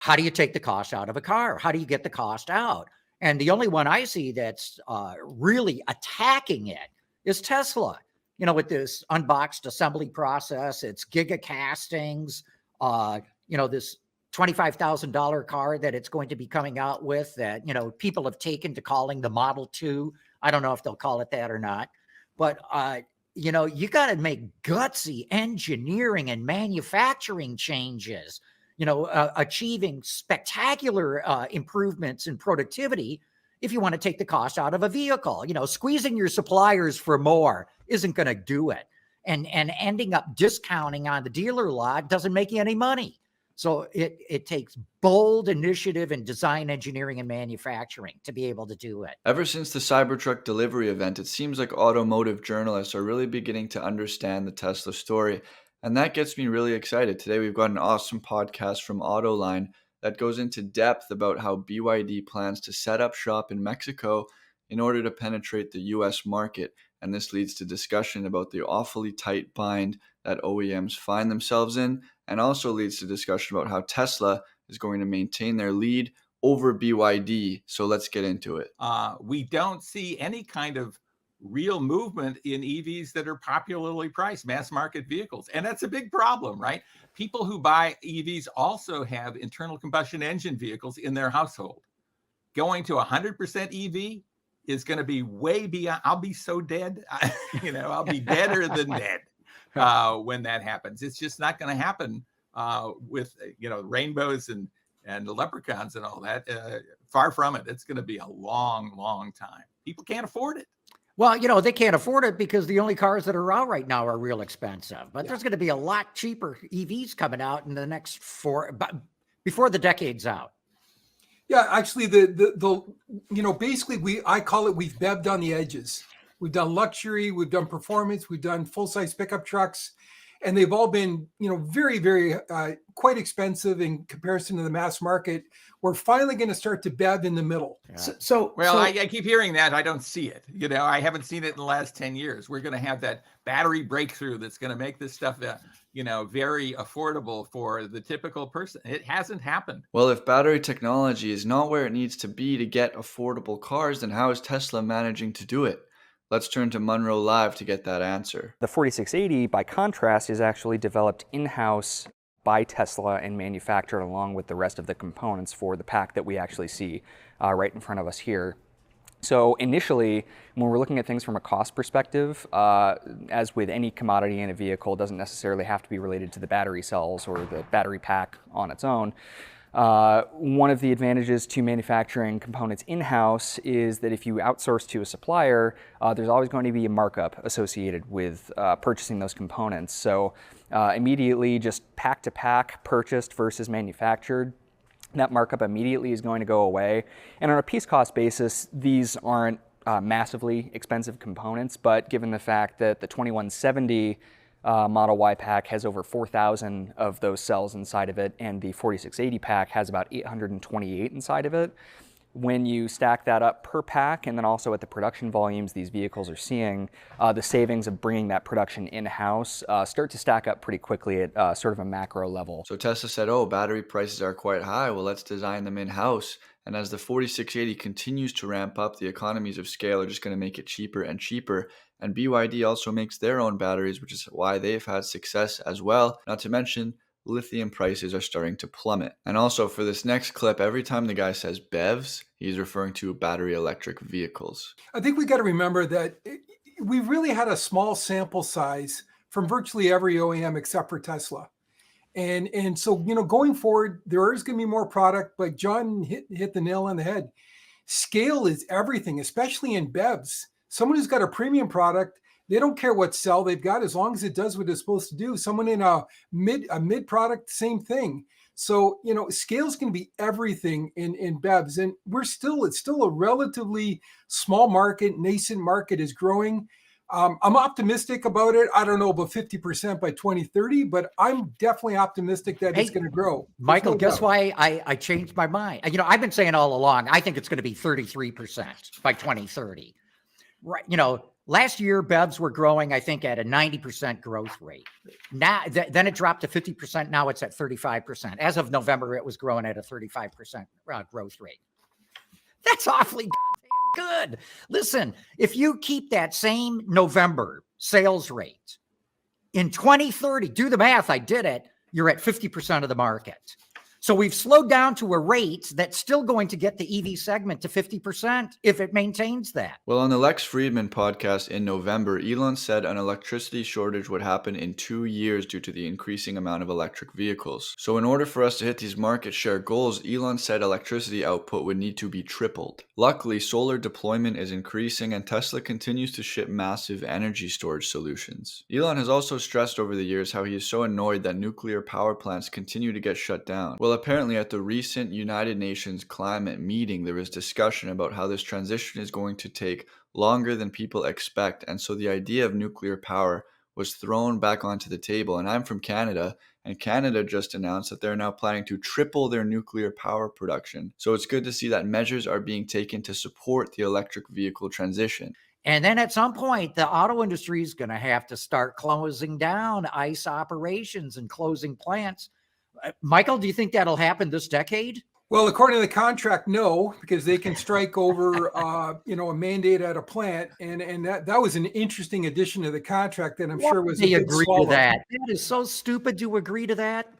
how do you take the cost out of a car? How do you get the cost out? And the only one I see that's really attacking it is Tesla. With this unboxed assembly process, it's giga castings, this $25,000 car that it's going to be coming out with that, people have taken to calling the Model 2. I don't know if they'll call it that or not. But, you got to make gutsy engineering and manufacturing changes, achieving spectacular improvements in productivity if you want to take the cost out of a vehicle. Squeezing your suppliers for more isn't going to do it. And ending up discounting on the dealer lot doesn't make you any money. So it takes bold initiative in design, engineering, and manufacturing to be able to do it. Ever since the Cybertruck delivery event, it seems like automotive journalists are really beginning to understand the Tesla story. And that gets me really excited. Today, we've got an awesome podcast from Autoline that goes into depth about how BYD plans to set up shop in Mexico in order to penetrate the US market. And this leads to discussion about the awfully tight bind that OEMs find themselves in, and also leads to discussion about how Tesla is going to maintain their lead over BYD. So let's get into it. We don't see any kind of real movement in EVs that are popularly priced, mass market vehicles. And that's a big problem, right? People who buy EVs also have internal combustion engine vehicles in their household. Going to 100% EV is going to be way beyond. I'll be so dead. I'll be deader than dead when that happens. It's just not going to happen with rainbows and leprechauns and all that. Far from it. It's going to be a long, long time. People can't afford it. Well, they can't afford it because the only cars that are out right now are real expensive. But there's going to be a lot cheaper EVs coming out in the next before the decade's out. Yeah, actually, basically I call it we've bevved on the edges. We've done luxury, we've done performance, we've done full-size pickup trucks, and they've all been, very, very quite expensive in comparison to the mass market. We're finally going to start to bev in the middle. Yeah. I keep hearing that. I don't see it. I haven't seen it in the last 10 years. We're going to have that battery breakthrough that's going to make this stuff, very affordable for the typical person. It hasn't happened. Well, if battery technology is not where it needs to be to get affordable cars, then how is Tesla managing to do it? Let's turn to Monroe Live to get that answer. The 4680, by contrast, is actually developed in-house by Tesla and manufactured along with the rest of the components for the pack that we actually see right in front of us here. So initially, when we're looking at things from a cost perspective, as with any commodity in a vehicle, it doesn't necessarily have to be related to the battery cells or the battery pack on its own. One of the advantages to manufacturing components in-house is that if you outsource to a supplier, there's always going to be a markup associated with purchasing those components. So immediately, just pack to pack purchased versus manufactured, that markup immediately is going to go away. And on a piece cost basis, these aren't massively expensive components, but given the fact that the 2170 Model Y pack has over 4,000 of those cells inside of it, and the 4680 pack has about 828 inside of it. When you stack that up per pack, and then also at the production volumes these vehicles are seeing, the savings of bringing that production in-house start to stack up pretty quickly at sort of a macro level. So Tesla said, battery prices are quite high. Well, let's design them in-house. And as the 4680 continues to ramp up, the economies of scale are just going to make it cheaper and cheaper. And BYD also makes their own batteries, which is why they've had success as well. Not to mention, lithium prices are starting to plummet. And also for this next clip, every time the guy says BEVs, he's referring to battery electric vehicles. I think we got to remember that we really had a small sample size from virtually every OEM except for Tesla. And so, going forward, there is going to be more product, but John hit the nail on the head. Scale is everything, especially in BEVs. Someone who's got a premium product, they don't care what cell they've got as long as it does what it's supposed to do. Someone in a mid product, same thing. So, scale is going to be everything in BEVs. And it's still a relatively small market, nascent market is growing. I'm optimistic about it. I don't know about 50% by 2030, but I'm definitely optimistic that it's going to grow. Michael, guess why I changed my mind? I've been saying all along, I think it's going to be 33% by 2030. Right. Last year, BEVs were growing, I think, at a 90% growth rate. Now, then it dropped to 50%. Now it's at 35%. As of November, it was growing at a 35% growth rate. That's awfully good. Listen, if you keep that same November sales rate in 2030, do the math, I did it, you're at 50% of the market. So we've slowed down to a rate that's still going to get the EV segment to 50% if it maintains that. Well, on the Lex Friedman podcast in November, Elon said an electricity shortage would happen in 2 years due to the increasing amount of electric vehicles. So in order for us to hit these market share goals, Elon said electricity output would need to be tripled. Luckily, solar deployment is increasing and Tesla continues to ship massive energy storage solutions. Elon has also stressed over the years how he is so annoyed that nuclear power plants continue to get shut down. Well, apparently at the recent United Nations climate meeting, there was discussion about how this transition is going to take longer than people expect. And so the idea of nuclear power was thrown back onto the table. And I'm from Canada, and Canada just announced that they're now planning to triple their nuclear power production. So it's good to see that measures are being taken to support the electric vehicle transition. And then at some point, the auto industry is going to have to start closing down ICE operations and closing plants. Michael, do you think that'll happen this decade? Well, according to the contract, no, because they can strike over, a mandate at a plant, and that was an interesting addition to the contract that I'm sure was They a big agree swallow. to that. That is so stupid to agree to that.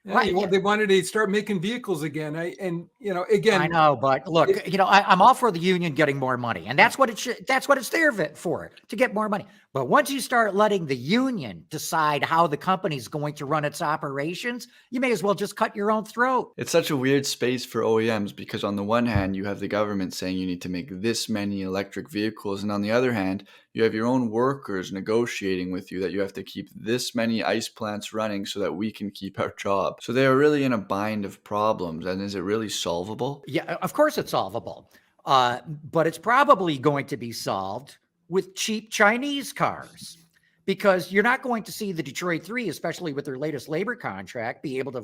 Yeah, they wanted to start making vehicles again. Again, I know, but look, I'm all for the union getting more money, and that's what it's there for, to get more money. But once you start letting the union decide how the company's going to run its operations, you may as well just cut your own throat. It's such a weird space for OEMs because on the one hand, you have the government saying you need to make this many electric vehicles. And on the other hand, you have your own workers negotiating with you that you have to keep this many ICE plants running so that we can keep our job. So they are really in a bind of problems. And is it really solvable? Yeah, of course it's solvable. But it's probably going to be solved with cheap Chinese cars, because you're not going to see the Detroit 3, especially with their latest labor contract, be able to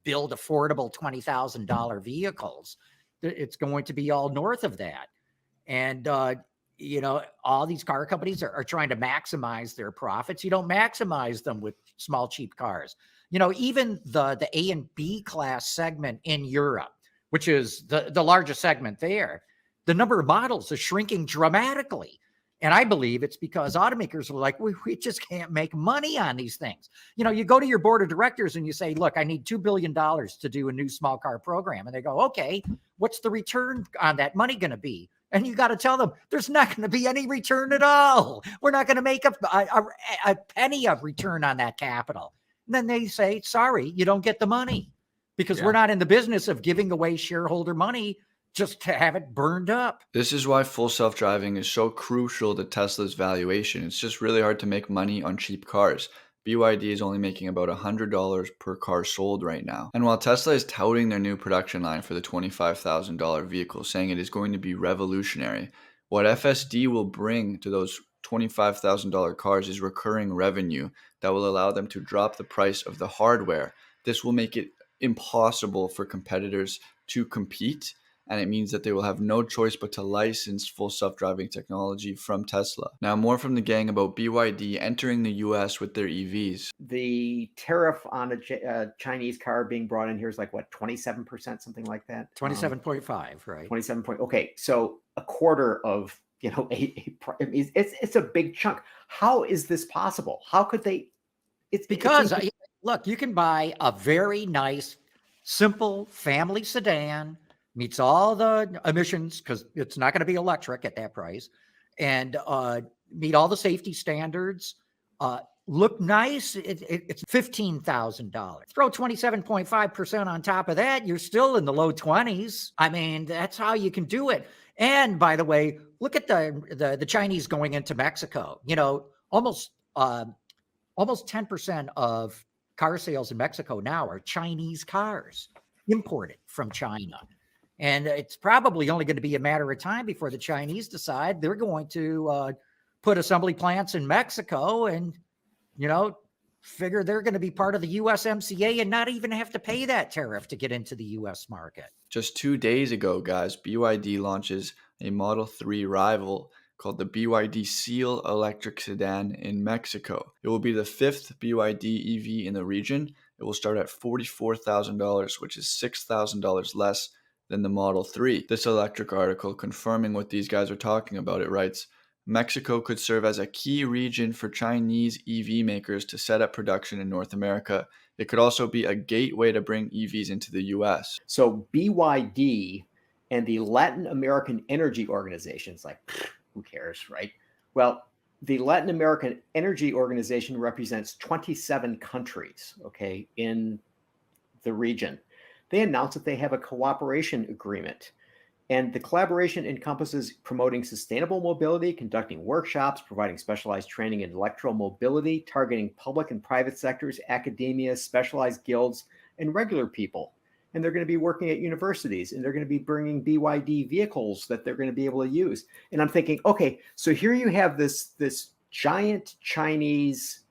build affordable $20,000 vehicles. It's going to be all north of that. And, all these car companies are trying to maximize their profits. You don't maximize them with small, cheap cars. Even the A and B class segment in Europe, which is the largest segment there, the number of models is shrinking dramatically. And I believe it's because automakers are like, we just can't make money on these things. You go to your board of directors and you say, look, I need $2 billion to do a new small car program. And they go, okay, what's the return on that money going to be? And you got to tell them there's not going to be any return at all. We're not going to make a penny of return on that capital. And then they say, sorry, you don't get the money, because we're not in the business of giving away shareholder money just to have it burned up. This is why full self-driving is so crucial to Tesla's valuation. It's just really hard to make money on cheap cars. BYD is only making about $100 per car sold right now. And while Tesla is touting their new production line for the $25,000 vehicle, saying it is going to be revolutionary, what FSD will bring to those $25,000 cars is recurring revenue that will allow them to drop the price of the hardware. This will make it impossible for competitors to compete, and it means that they will have no choice but to license full self-driving technology from Tesla. Now, more from the gang about BYD entering the US with their EVs. The tariff on a Chinese car being brought in here is like, what, 27%, something like that? 27.5, right? 27 point. Okay, so a quarter of, it's a big chunk. How is this possible? How could they? It's because, look, you can buy a very nice, simple family sedan, meets all the emissions because it's not going to be electric at that price, and meet all the safety standards, look nice. It's $15,000. Throw 27.5% on top of that, you're still in the low 20s. I mean, that's how you can do it. And by the way, look at the Chinese going into Mexico. Almost 10% of car sales in Mexico now are Chinese cars imported from China. And it's probably only going to be a matter of time before the Chinese decide they're going to put assembly plants in Mexico and, figure they're going to be part of the USMCA and not even have to pay that tariff to get into the US market. Just 2 days ago, guys, BYD launches a Model 3 rival called the BYD Seal electric sedan in Mexico. It will be the 5th BYD EV in the region. It will start at $44,000, which is $6,000 less than the Model 3. This electric article, confirming what these guys are talking about, it writes, Mexico could serve as a key region for Chinese EV makers to set up production in North America. It could also be a gateway to bring EVs into the US. So BYD and the Latin American Energy Organizations, like, who cares, right? Well, the Latin American Energy Organization represents 27 countries, okay, in the region. They announced that they have a cooperation agreement. And the collaboration encompasses promoting sustainable mobility, conducting workshops, providing specialized training in electromobility, targeting public and private sectors, academia, specialized guilds, and regular people. And they're going to be working at universities, and they're going to be bringing BYD vehicles that they're going to be able to use. And I'm thinking, okay, so here you have this giant Chinese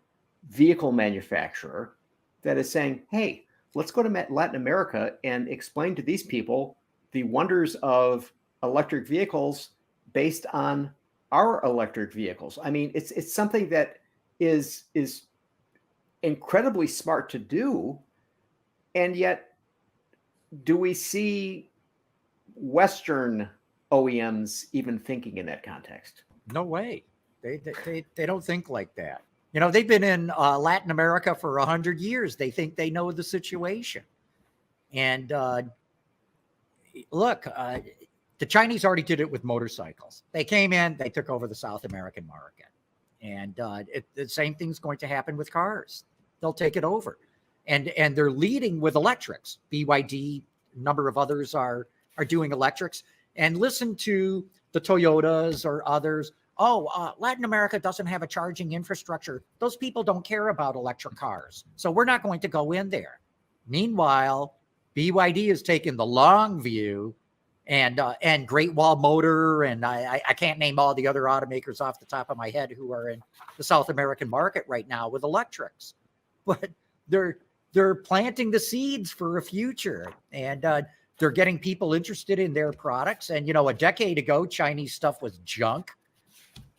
vehicle manufacturer that is saying, hey, let's go to Latin America and explain to these people the wonders of electric vehicles based on our electric vehicles. I mean, it's something that is incredibly smart to do, and yet do we see Western OEMs even thinking in that context? No way. They don't think like that. You know, they've been in Latin America for 100 years. They think they know the situation. And look, the Chinese already did it with motorcycles. They came in, they took over the South American market. And the same thing's going to happen with cars. They'll take it over. And they're leading with electrics. BYD, a number of others are doing electrics. And listen to the Toyotas or others. Oh, Latin America doesn't have a charging infrastructure. Those people don't care about electric cars. So we're not going to go in there. Meanwhile, BYD has taken the long view, and Great Wall Motor, and I can't name all the other automakers off the top of my head who are in the South American market right now with electrics. But they're planting the seeds for a future, and they're getting people interested in their products. And, you know, a decade ago, Chinese stuff was junk.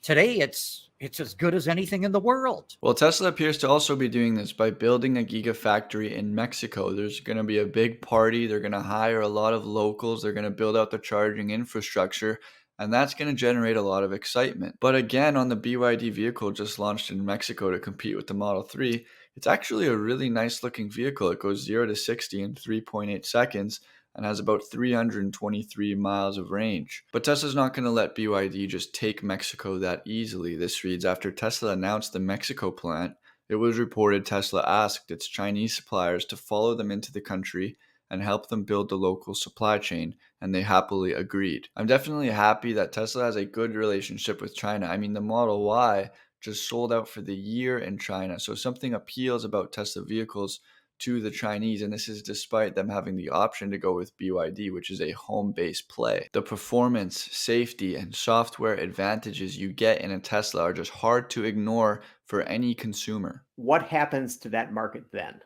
Today, it's as good as anything in the world. Well, Tesla appears to also be doing this by building a gigafactory in Mexico. There's going to be a big party. They're going to hire a lot of locals. They're going to build out the charging infrastructure, and that's going to generate a lot of excitement. But again, on the BYD vehicle just launched in Mexico to compete with the Model 3, it's actually a really nice looking vehicle. It goes 0 to 60 in 3.8 seconds and has about 323 miles of range. But Tesla's not going to let BYD just take Mexico that easily. This reads, after Tesla announced the Mexico plant, it was reported Tesla asked its Chinese suppliers to follow them into the country and help them build the local supply chain, and they happily agreed. I'm definitely happy that Tesla has a good relationship with China. I mean, the Model Y just sold out for the year in China, so something appeals about Tesla vehicles to the Chinese, and this is despite them having the option to go with BYD, which is a home-based play. The performance, safety, and software advantages you get in a Tesla are just hard to ignore for any consumer. What happens to that market then?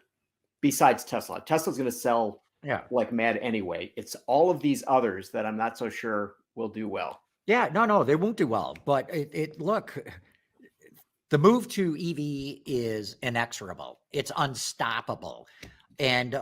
Besides Tesla, Tesla's going to sell like mad anyway. It's all of these others that I'm not so sure will do well. Yeah, no, they won't do well. But look, the move to EV is inexorable. It's unstoppable. And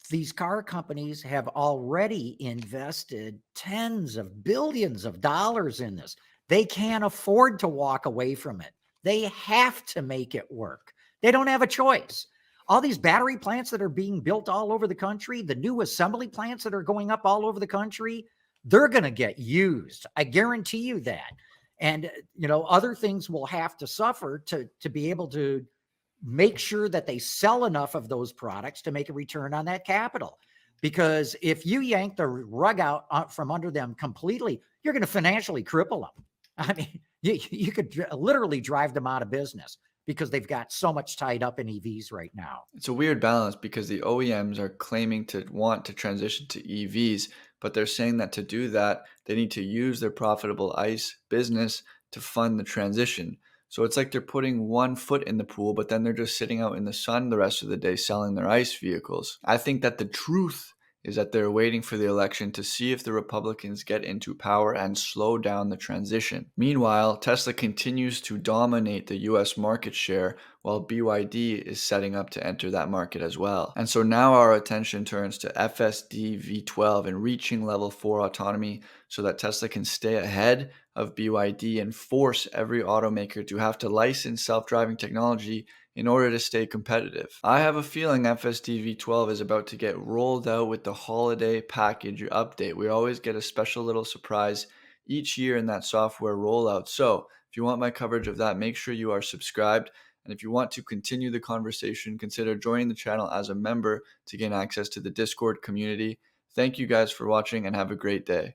these car companies have already invested tens of billions of dollars in this. They can't afford to walk away from it. They have to make it work. They don't have a choice. All these battery plants that are being built all over the country, the new assembly plants that are going up all over the country, they're going to get used. I guarantee you that. And, you know, other things will have to suffer to be able to make sure that they sell enough of those products to make a return on that capital. Because if you yank the rug out from under them completely, you're going to financially cripple them. I mean, you could literally drive them out of business because they've got so much tied up in EVs right now. It's a weird balance because the OEMs are claiming to want to transition to EVs, but they're saying that to do that, they need to use their profitable ICE business to fund the transition. So it's like they're putting one foot in the pool, but then they're just sitting out in the sun the rest of the day selling their ICE vehicles. I think that the truth is that they're waiting for the election to see if the Republicans get into power and slow down the transition. Meanwhile, Tesla continues to dominate the US market share, while BYD is setting up to enter that market as well. And so now our attention turns to FSD V12 and reaching level 4 autonomy so that Tesla can stay ahead of BYD and force every automaker to have to license self-driving technology in order to stay competitive. I have a feeling FSD V12 is about to get rolled out with the holiday package update. We always get a special little surprise each year in that software rollout. So if you want my coverage of that, make sure you are subscribed. And if you want to continue the conversation, consider joining the channel as a member to gain access to the Discord community. Thank you guys for watching and have a great day.